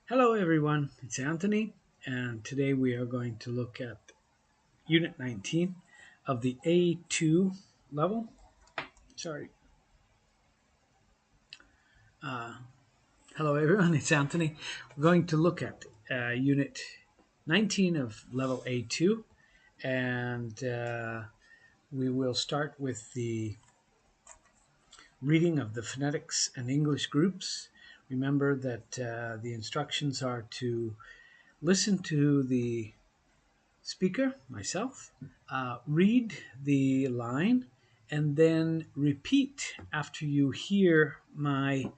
Hello everyone, it's Anthony, and today we are going to look at Unit 19 of the A2 level. Sorry. Uh, Hello everyone, it's Anthony. We're going to look at Unit 19 of level A2, and we will start with the reading of the phonetics and English groups. Remember that the instructions are to listen to the speaker, myself, read the line, and then repeat after you hear my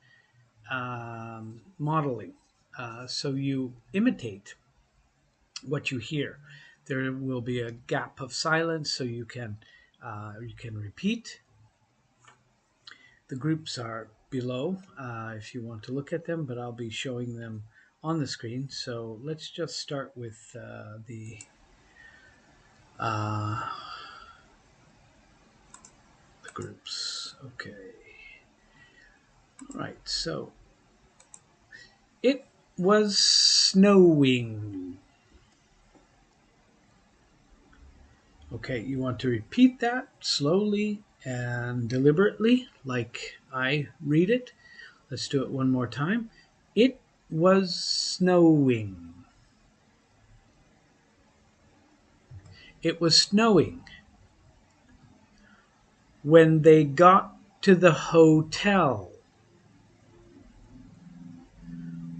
modeling. So you imitate what you hear. There will be a gap of silence, so you can repeat. The groups are below if you want to look at them, but I'll be showing them on the screen. So let's just start with uh, the groups. Okay. All right. So it was snowing. Okay. You want to repeat that slowly and deliberately, like I read it. Let's do it one more time. It was snowing. It was snowing. When they got to the hotel.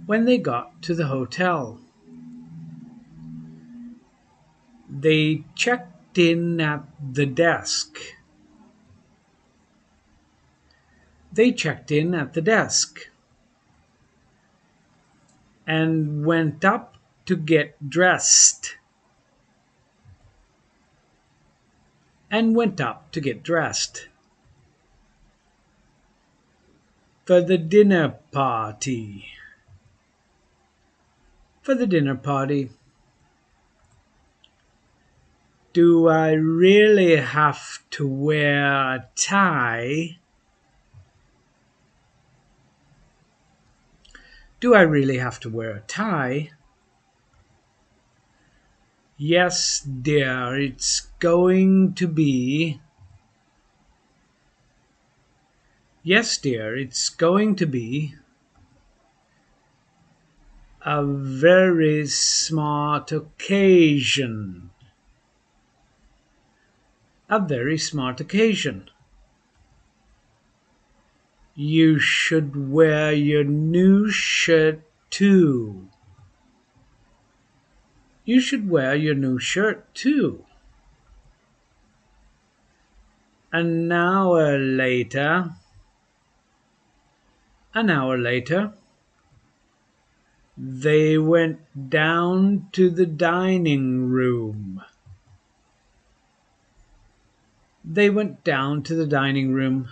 When they got to the hotel. They checked in at the desk. They checked in at the desk and went up to get dressed. And went up to get dressed for the dinner party. For the dinner party. Do I really have to wear a tie? Do I really have to wear a tie? Yes, dear, it's going to be. Yes, dear, it's going to be a very smart occasion. A very smart occasion. You should wear your new shirt too. You should wear your new shirt too. An hour later, an hour later, they went down to the dining room. They went down to the dining room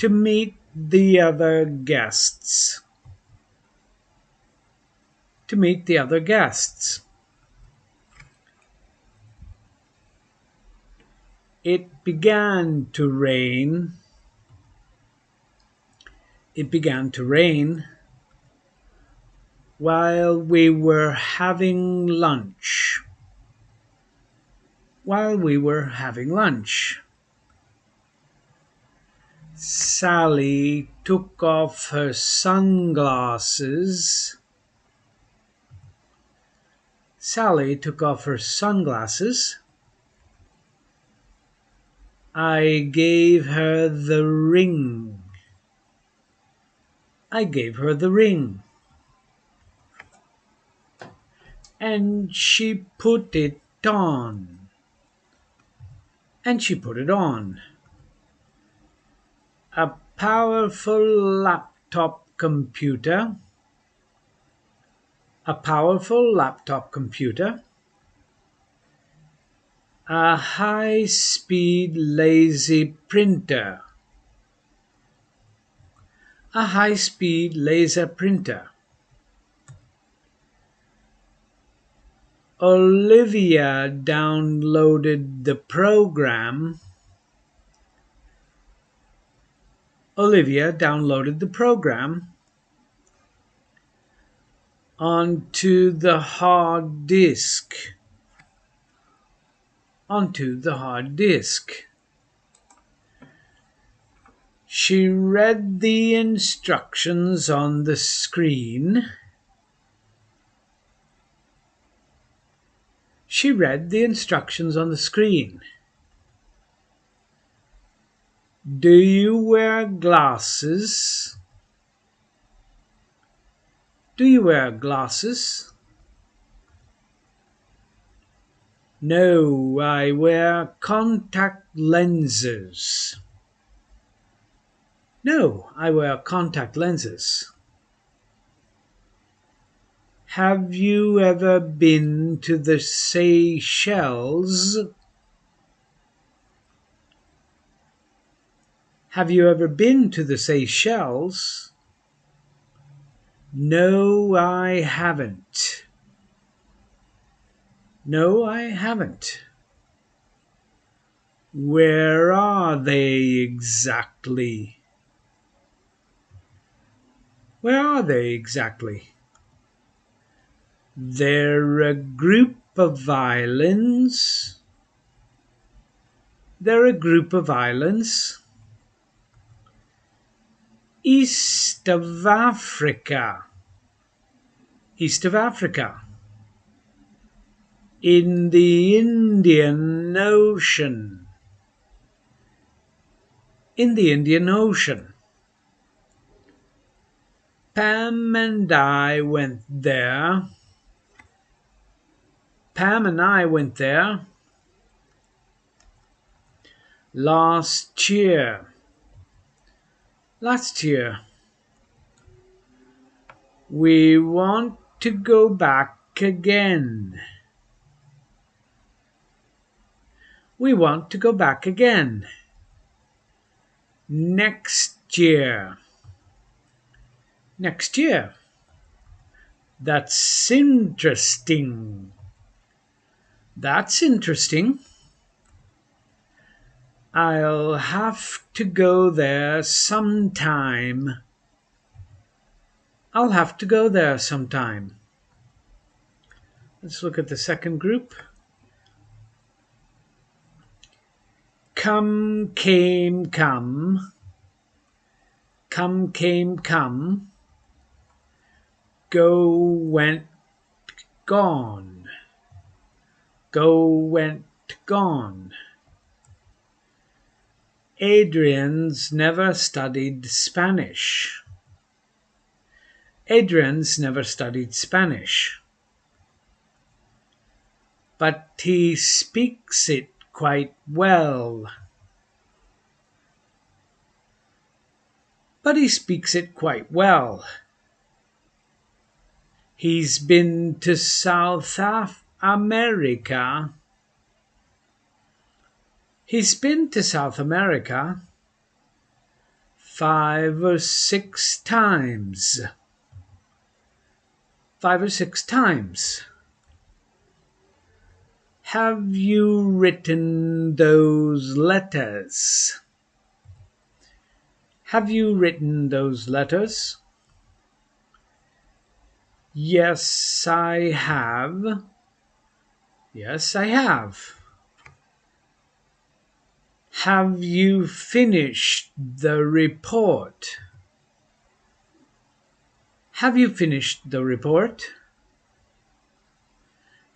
to meet the other guests. To meet the other guests. It began to rain. It began to rain while we were having lunch. While we were having lunch. Sally took off her sunglasses. Sally took off her sunglasses. I gave her the ring. I gave her the ring. And she put it on. And she put it on. A powerful laptop computer. A powerful laptop computer. A high-speed laser printer. A high-speed laser printer. Olivia downloaded the program. Olivia downloaded the program onto the hard disk, onto the hard disk. She read the instructions on the screen. She read the instructions on the screen. Do you wear glasses? Do you wear glasses? No, I wear contact lenses. No, I wear contact lenses. Have you ever been to the Seychelles? Have you ever been to the Seychelles? No, I haven't. No, I haven't. Where are they exactly? Where are they exactly? They're a group of islands. They're a group of islands east of Africa. East of Africa. In the Indian Ocean. In the Indian Ocean. Pam and I went there. Pam and I went there last year. Last year. We want to go back again. We want to go back again. Next year. Next year. That's interesting. That's interesting. I'll have to go there sometime. I'll have to go there sometime. Let's look at the second group. Come, came, come. Come, came, come. Go, went, gone. Go, went, gone. Adrian's never studied Spanish. Adrian's never studied Spanish. But he speaks it quite well. But he speaks it quite well. He's been to South America. He's been to South America 5 or 6 times. 5 or 6 times. Have you written those letters? Have you written those letters? Yes, I have. Yes, I have. Have you finished the report? Have you finished the report?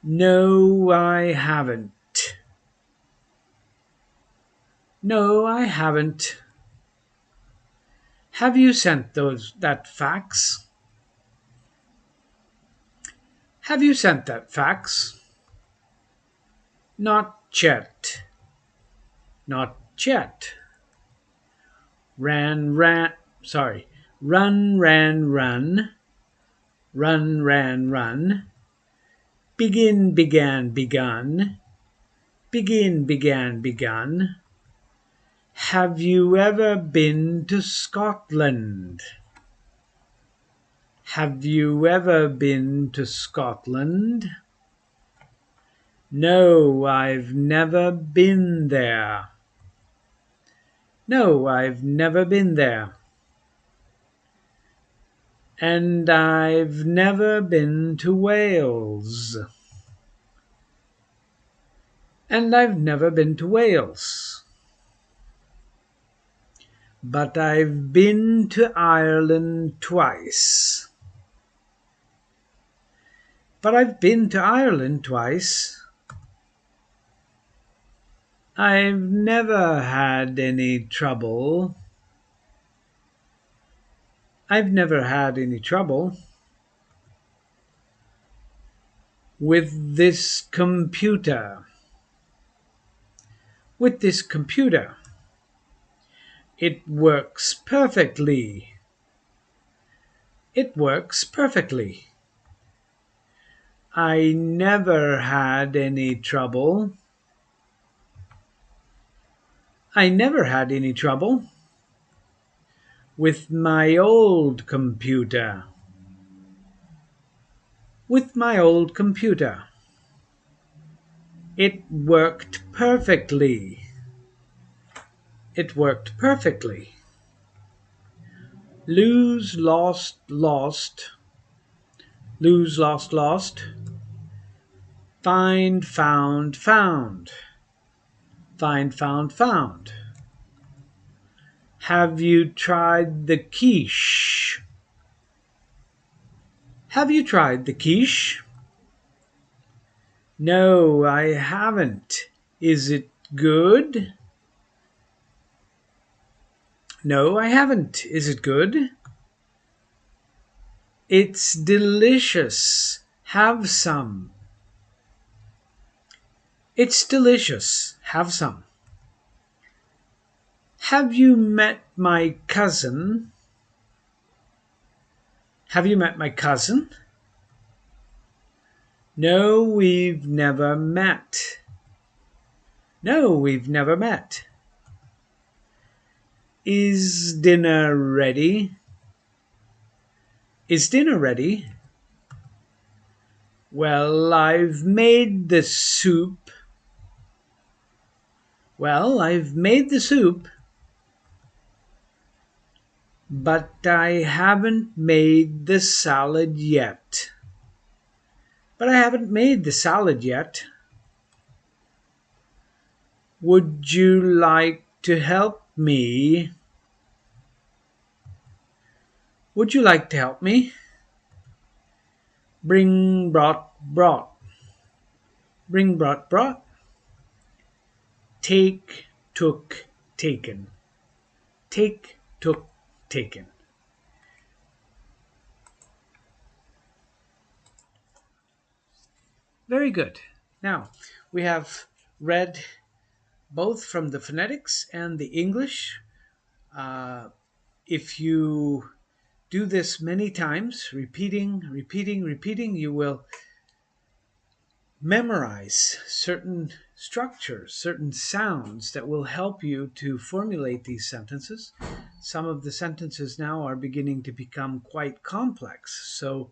No, I haven't. No, I haven't. Have you sent that fax? Have you sent that fax? Not yet. Not yet. Run, ran, run. Run, ran, run. Begin, began, begun. Begin, began, begun. Have you ever been to Scotland? Have you ever been to Scotland? No, I've never been there. No, I've never been there. And I've never been to Wales. And I've never been to Wales. But I've been to Ireland twice. But I've been to Ireland twice. I've never had any trouble. I've never had any trouble with this computer. With this computer. It works perfectly. It works perfectly. I never had any trouble. I never had any trouble with my old computer. With my old computer. It worked perfectly. It worked perfectly. Lose, lost, lost. Lose, lost, lost. Find, found, found. Find, found, found. Have you tried the quiche? Have you tried the quiche? No, I haven't. Is it good? No, I haven't. Is it good? It's delicious. Have some. It's delicious. Have some. Have you met my cousin? Have you met my cousin? No, we've never met. No, we've never met. Is dinner ready? Is dinner ready? Well, I've made the soup. Well, I've made the soup. But I haven't made the salad yet. But I haven't made the salad yet. Would you like to help me? Would you like to help me? Bring, brought, brought. Bring, brought, brought. Take, took, taken. Take, took, taken. Very good. Now, we have read both from the phonetics and the English. If you do this many times, repeating, repeating, repeating, you will memorize certain structures, certain sounds that will help you to formulate these sentences. Some of the sentences now are beginning to become quite complex. So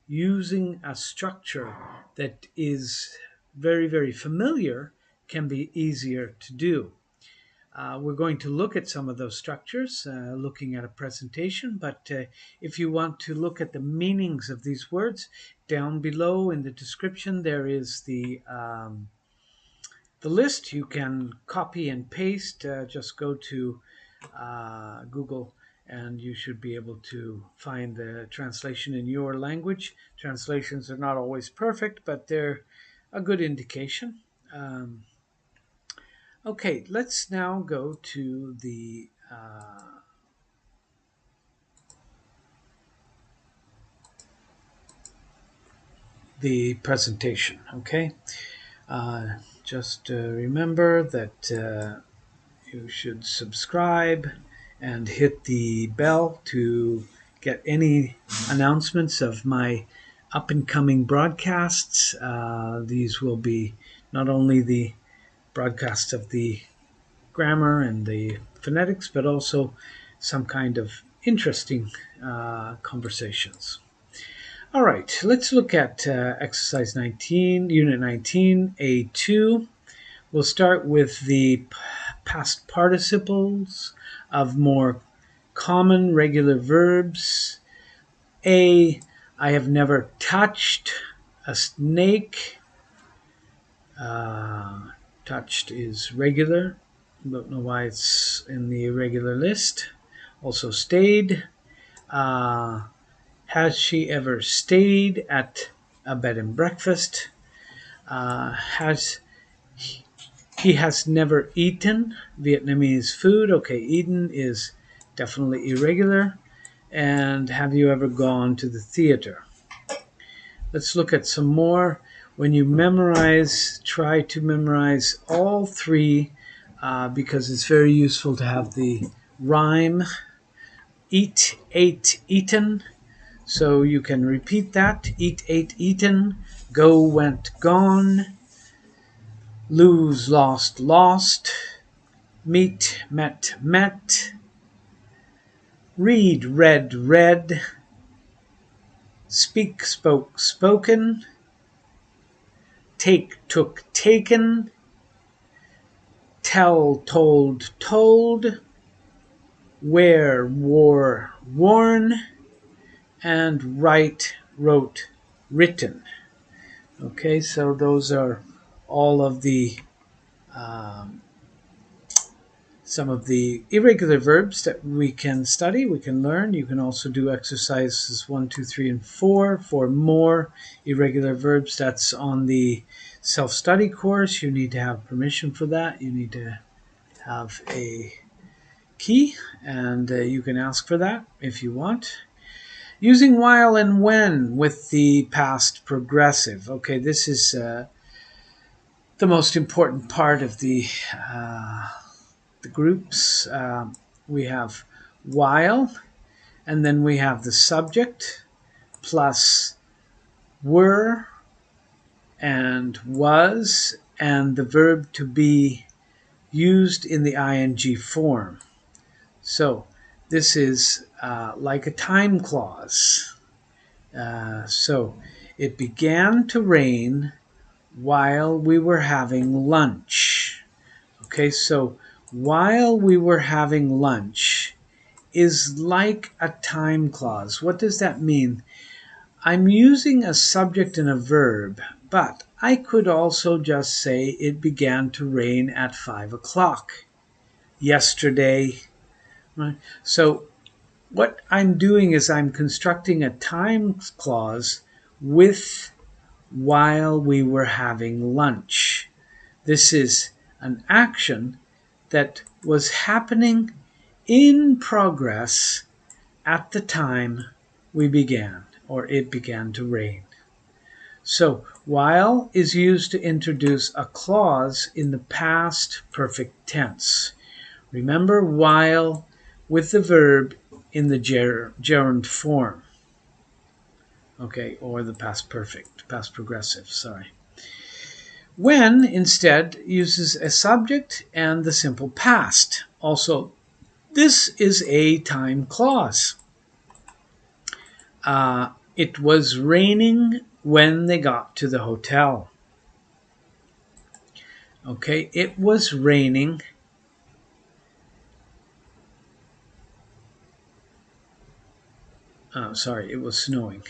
using a structure that is very, very familiar can be easier to do. We're going to look at some of those structures, looking at a presentation, but if you want to look at the meanings of these words, down below in the description there is the list. You can copy and paste. Just go to Google and you should be able to find the translation in your language. Translations are not always perfect, but they're a good indication. Okay, let's now go to the presentation. Okay, just remember that you should subscribe and hit the bell to get any announcements of my up and coming broadcasts. These will be not only the broadcasts of the grammar and the phonetics, but also some kind of interesting conversations. All right, let's look at exercise 19, unit 19, A2. We'll start with the past participles of more common regular verbs. A, I have never touched a snake. Touched is regular. Don't know why it's in the irregular list. Also stayed. Has she ever stayed at a bed and breakfast? Has he has never eaten Vietnamese food? Okay, eaten is definitely irregular. And have you ever gone to the theater? Let's look at some more. When you memorize, try to memorize all three because it's very useful to have the rhyme. Eat, ate, eaten. So you can repeat that. Eat, ate, eaten. Go, went, gone. Lose, lost, lost. Meet, met, met. Read, read, read. Speak, spoke, spoken. Take, took, taken. Tell, told, told. Wear, wore, worn. And write, wrote, written. Okay, so those are all of the some of the irregular verbs that we can study, we can learn. You can also do exercises 1, 2, 3, and 4 for more irregular verbs. That's on the self-study course. You need to have permission for that. You need to have a key, and you can ask for that if you want. Using while and when with the past progressive. Okay, this is the most important part of the groups. We have while, and then we have the subject plus were and was and the verb to be used in the ing form. So this is like a time clause. So it began to rain while we were having lunch. Okay, so while we were having lunch is like a time clause. What does that mean? I'm using a subject and a verb, but I could also just say it began to rain at 5 o'clock yesterday. Right? So what I'm doing is I'm constructing a time clause with while we were having lunch. This is an action that was happening in progress at the time we began, or it began to rain. So while is used to introduce a clause in the past perfect tense. Remember while with the verb in the gerund form. Okay, or the past perfect, past progressive, sorry. When, instead, uses a subject and the simple past. Also, this is a time clause. It was raining when they got to the hotel. Okay, it was raining. It was snowing.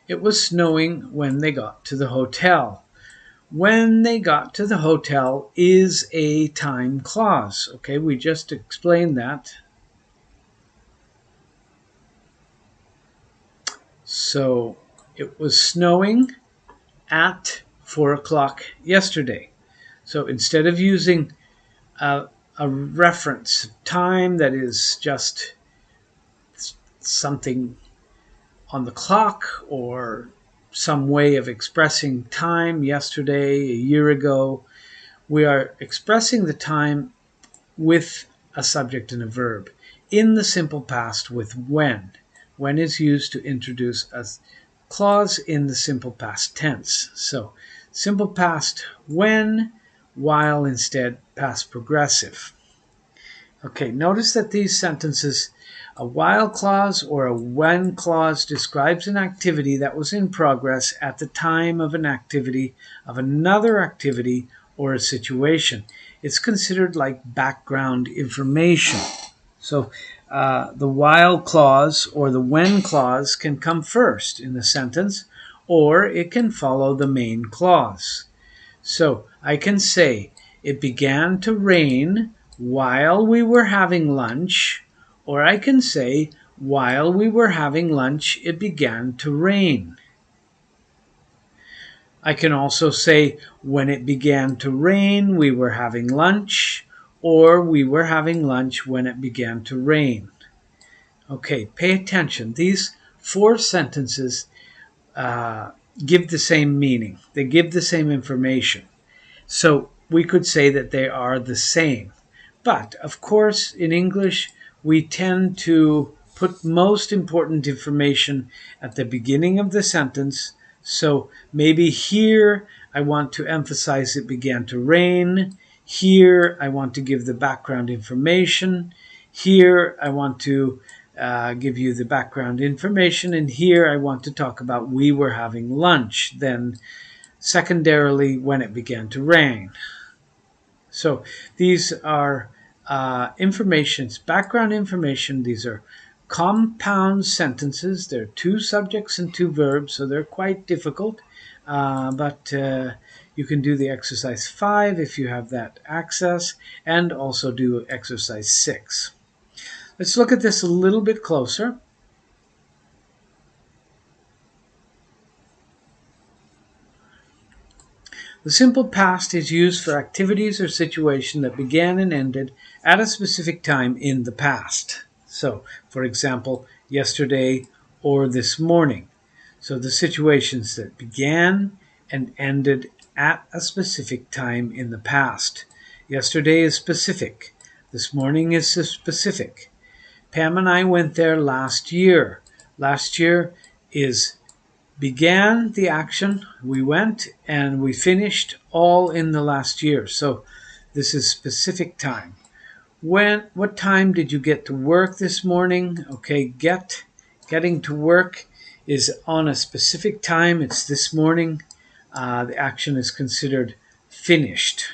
It was snowing when they got to the hotel. When they got to the hotel is a time clause. Okay, we just explained that. So it was snowing at 4 o'clock yesterday. So instead of using a reference time that is just something on the clock or some way of expressing time yesterday, a year ago, we are expressing the time with a subject and a verb in the simple past with when. When is used to introduce a clause in the simple past tense. So simple past when, while instead past progressive. Okay, notice that these sentences, a while clause or a when clause describes an activity that was in progress at the time of an activity, of another activity, or a situation. It's considered like background information. So the while clause or the when clause can come first in the sentence, or it can follow the main clause. So I can say, it began to rain while we were having lunch, or I can say, while we were having lunch, it began to rain. I can also say, when it began to rain, we were having lunch, or we were having lunch when it began to rain. Okay, pay attention. These 4 sentences give the same meaning. They give the same information. So we could say that they are the same. But, of course, in English, we tend to put most important information at the beginning of the sentence. So maybe here I want to emphasize it began to rain. Here I want to give the background information. Here I want to give you the background information. And here I want to talk about we were having lunch. Then secondarily, when it began to rain. So these are background information. These are compound sentences. They're 2 subjects and 2 verbs, so they're quite difficult. But you can do the exercise 5 if you have that access, and also do exercise 6. Let's look at this a little bit closer. The simple past is used for activities or situations that began and ended at a specific time in the past. So, for example, yesterday or this morning. So the situations that began and ended at a specific time in the past. Yesterday is specific. This morning is specific. Pam and I went there last year. Last year is began the action, we went, and we finished all in the last year. So this is specific time. What time did you get to work this morning? Okay, getting to work is on a specific time. It's this morning. The action is considered finished.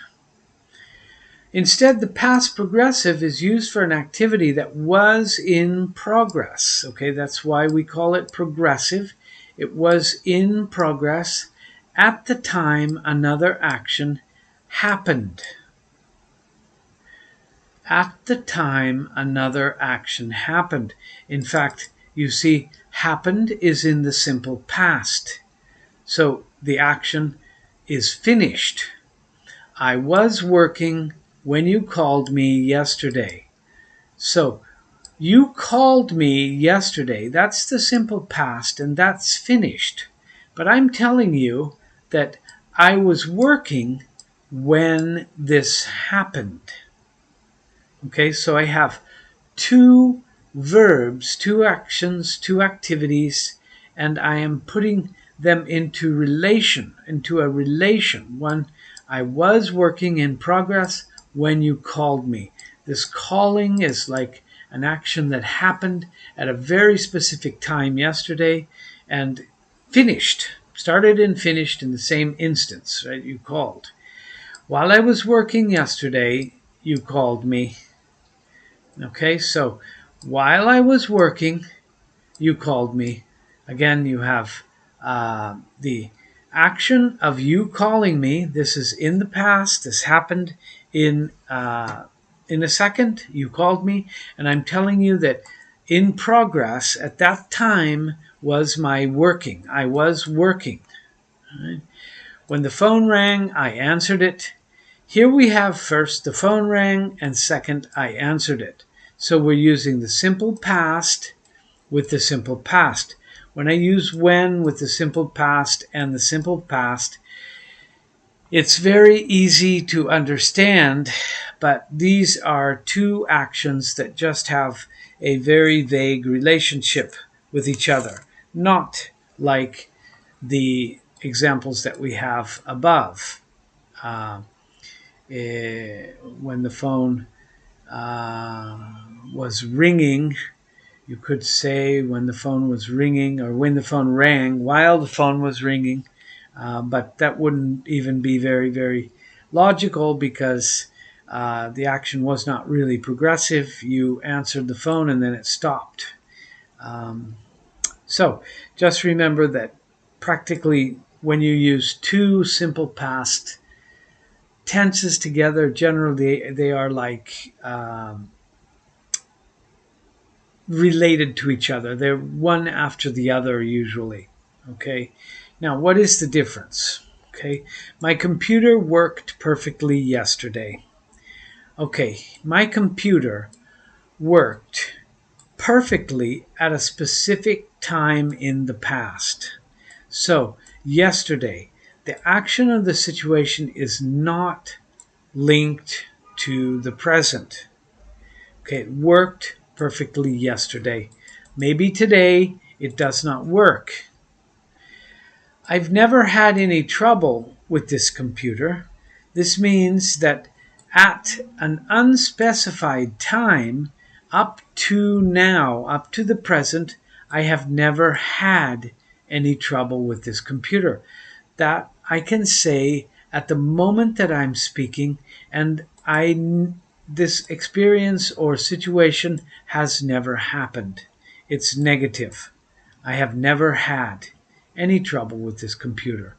Instead, the past progressive is used for an activity that was in progress. Okay, that's why we call it progressive. It was in progress at the time another action happened. At the time another action happened. In fact, you see, happened is in the simple past. So the action is finished. I was working when you called me yesterday. So you called me yesterday. That's the simple past, and that's finished. But I'm telling you that I was working when this happened. Okay, so I have 2 verbs, 2 actions, 2 activities, and I am putting them into a relation. One, I was working in progress when you called me. This calling is like an action that happened at a very specific time yesterday and started and finished in the same instance, right? You called. While I was working yesterday, you called me. Okay, so while I was working, you called me. Again, you have the action of you calling me. This is in the past. This happened in a second. You called me, and I'm telling you that in progress at that time was my working. I was working. Right? When the phone rang, I answered it. Here we have first the phone rang, and second I answered it. So we're using the simple past with the simple past. When I use when with the simple past and the simple past, it's very easy to understand, but these are 2 actions that just have a very vague relationship with each other, not like the examples that we have above. When the phone was ringing, you could say when the phone was ringing, or when the phone rang while the phone was ringing, but that wouldn't even be very, very logical, because The action was not really progressive. You answered the phone and then it stopped. So just remember that practically when you use two simple past tenses together, generally they are like related to each other. They're one after the other usually. Okay. Now, what is the difference? Okay. My computer worked perfectly yesterday. Okay. My computer worked perfectly at a specific time in the past. So, yesterday, the action of the situation is not linked to the present. Okay, it worked perfectly yesterday. Maybe today it does not work. I've never had any trouble with this computer. This means that at an unspecified time, up to now, up to the present, I have never had any trouble with this computer. That I can say at the moment that I'm speaking, and this experience or situation has never happened. It's negative. I have never had any trouble with this computer.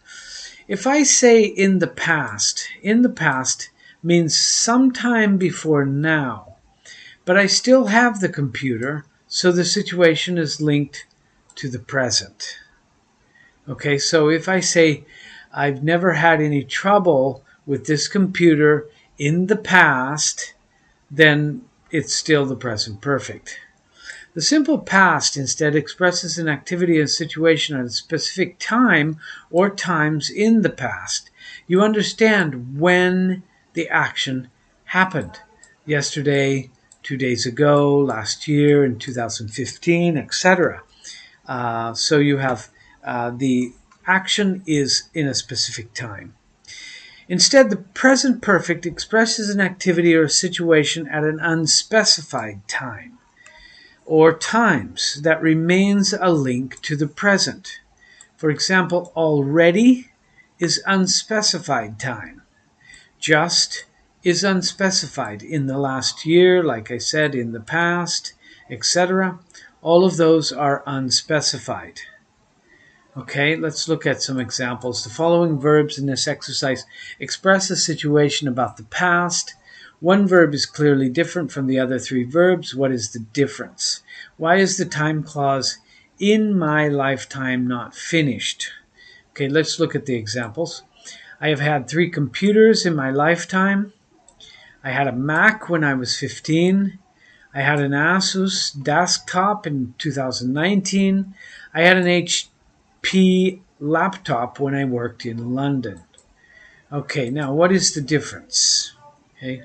If I say in the past means sometime before now, but I still have the computer, so the situation is linked to the present. Okay, so if I say I've never had any trouble with this computer in the past, then it's still the present perfect. The simple past instead expresses an activity or situation at a specific time or times in the past. You understand when the action happened. Yesterday, 2 days ago, last year, in 2015, etc. So you have the action is in a specific time. Instead, the present perfect expresses an activity or a situation at an unspecified time or times that remains a link to the present. For example, already is unspecified time. Just is unspecified in the last year, like I said, in the past, etc. All of those are unspecified. Okay, let's look at some examples. The following verbs in this exercise express a situation about the past. One verb is clearly different from the other three verbs. What is the difference? Why is the time clause in my lifetime not finished? Okay, let's look at the examples. I have had 3 computers in my lifetime. I had a Mac when I was 15. I had an Asus desktop in 2019. I had an HP laptop when I worked in London. Okay, now what is the difference? Okay,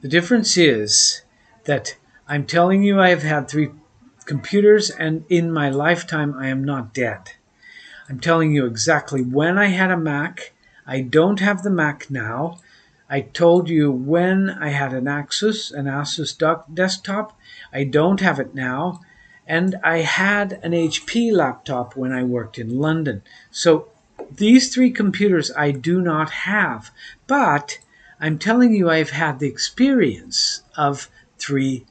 the difference is that I'm telling you I have had 3 computers and in my lifetime I am not dead. I'm telling you exactly when I had a Mac. I don't have the Mac now. I told you when I had an Asus desktop. I don't have it now. And I had an HP laptop when I worked in London. So these 3 computers I do not have. But I'm telling you I've had the experience of 3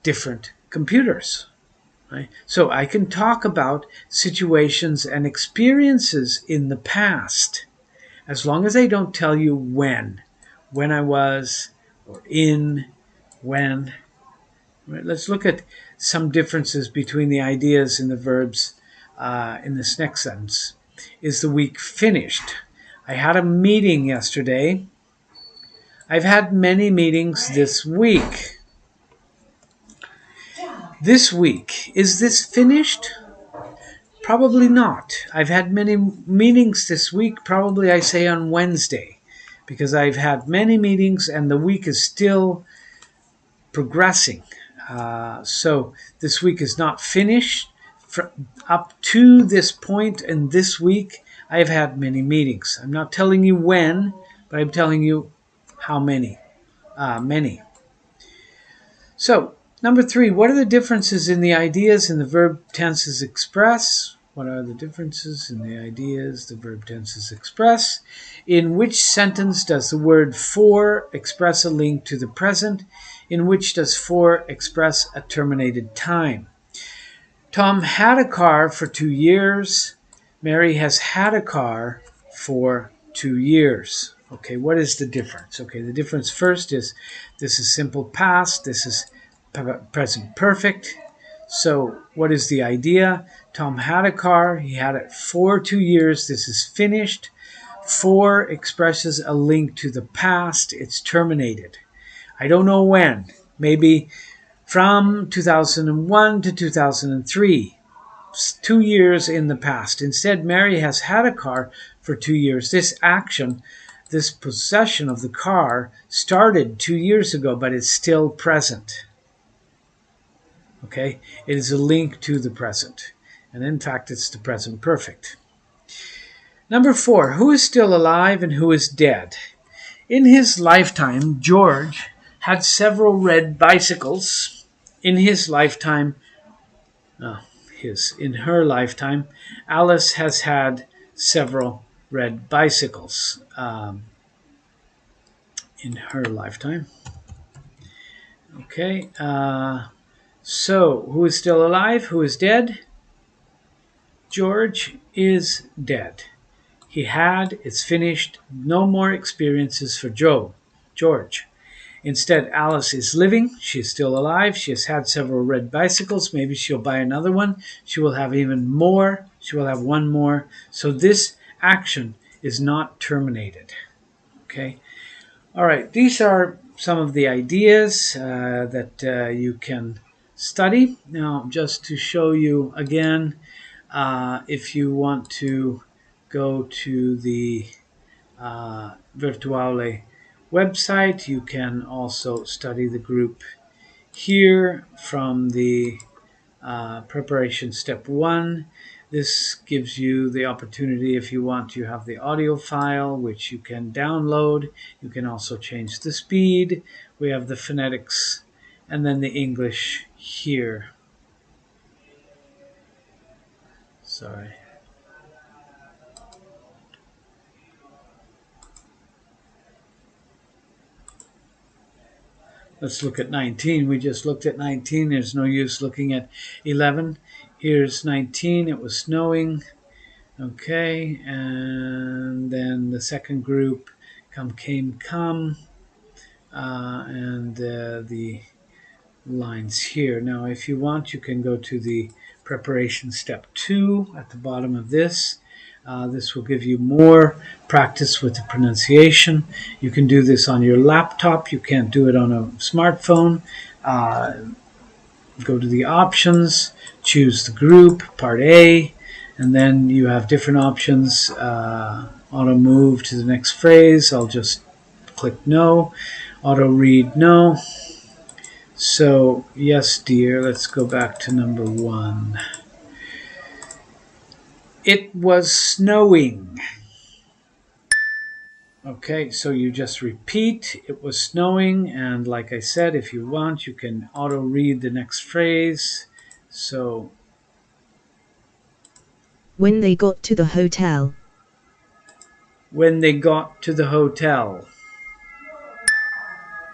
different computers. Right? So I can talk about situations and experiences in the past as long as I don't tell you when I was, or in, when. Right? Let's look at some differences between the ideas in the verbs in this next sentence. Is the week finished? I had a meeting yesterday. I've had many meetings this week. This week, is this finished? Probably not. I've had many meetings this week. Probably I say on Wednesday, because I've had many meetings and the week is still progressing. So this week is not finished. Up to this point in this week, I've had many meetings. I'm not telling you when, but I'm telling you how many. Many. So, number 3, what are the differences in the ideas in the verb tenses express? What are the differences in the ideas the verb tenses express? In which sentence does the word for express a link to the present? In which does for express a terminated time? Tom had a car for 2 years. Mary has had a car for 2 years. Okay, what is the difference? Okay, the difference first is this is simple past, this is present perfect. So what is the idea? Tom had a car, he had it for 2 years, this is finished. For expresses a link to the past, it's terminated. I don't know when, maybe from 2001 to 2003, 2 years in the past. Instead, Mary has had a car for 2 years. This action, this possession of the car started 2 years ago, but it's still present. Okay, it is a link to the present, and in fact it's the present perfect. Number 4, who is still alive and who is dead? In his lifetime, George had several red bicycles. In his lifetime, in her lifetime, Alice has had several red bicycles in her lifetime. Okay, so who is still alive? Who is dead? George is dead. He had, it's finished, no more experiences for George. Instead, Alice is living. She is still alive. She has had several red bicycles. Maybe she'll buy another one. She will have even more. She will have one more. So this action is not terminated. Okay. All right. These are some of the ideas that you can study. Now, just to show you again, if you want to go to the VirtuAule website, you can also study the group here from the preparation step 1. This gives you the opportunity, if you want to have the audio file, which you can download. You can also change the speed. We have the phonetics and then the English here. Sorry. Let's look at 19. We just looked at 19. There's no use looking at 11. Here's 19. It was snowing. Okay, and then the second group, come, and the lines here. Now, if you want, you can go to the preparation step 2 at the bottom of this. This will give you more practice with the pronunciation. You can do this on your laptop. You can't do it on a smartphone. Go to the options, choose the group, part A, and then you have different options. Auto move to the next phrase. I'll just click no. Auto read no. So, yes, dear, let's go back to number 1. It was snowing. Okay, so you just repeat, it was snowing, and like I said, if you want, you can auto read the next phrase. So, when they got to the hotel. When they got to the hotel.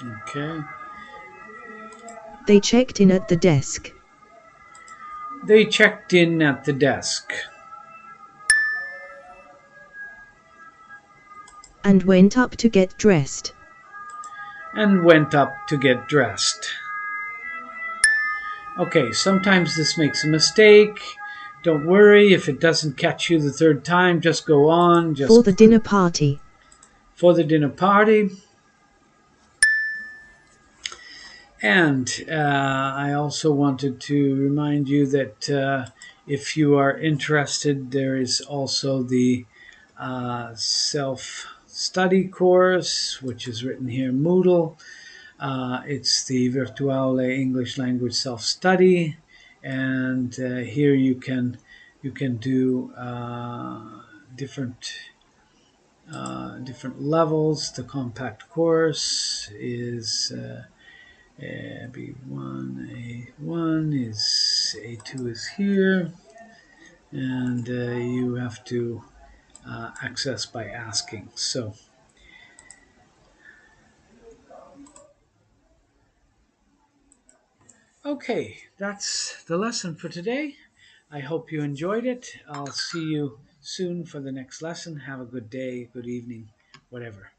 Okay. They checked in at the desk. They checked in at the desk. And went up to get dressed. And went up to get dressed. Okay, sometimes this makes a mistake. Don't worry if it doesn't catch you the third time. Just go on. For the dinner party. For the dinner party. And I also wanted to remind you that if you are interested, there is also the self-study course, which is written here, Moodle. It's the VirtuAule English Language Self-Study, and here you can do different levels. The compact course is B1, A1 is A2 is here, and you have to access by asking. So, okay, that's the lesson for today. I hope you enjoyed it. I'll see you soon for the next lesson. Have a good day, good evening, whatever.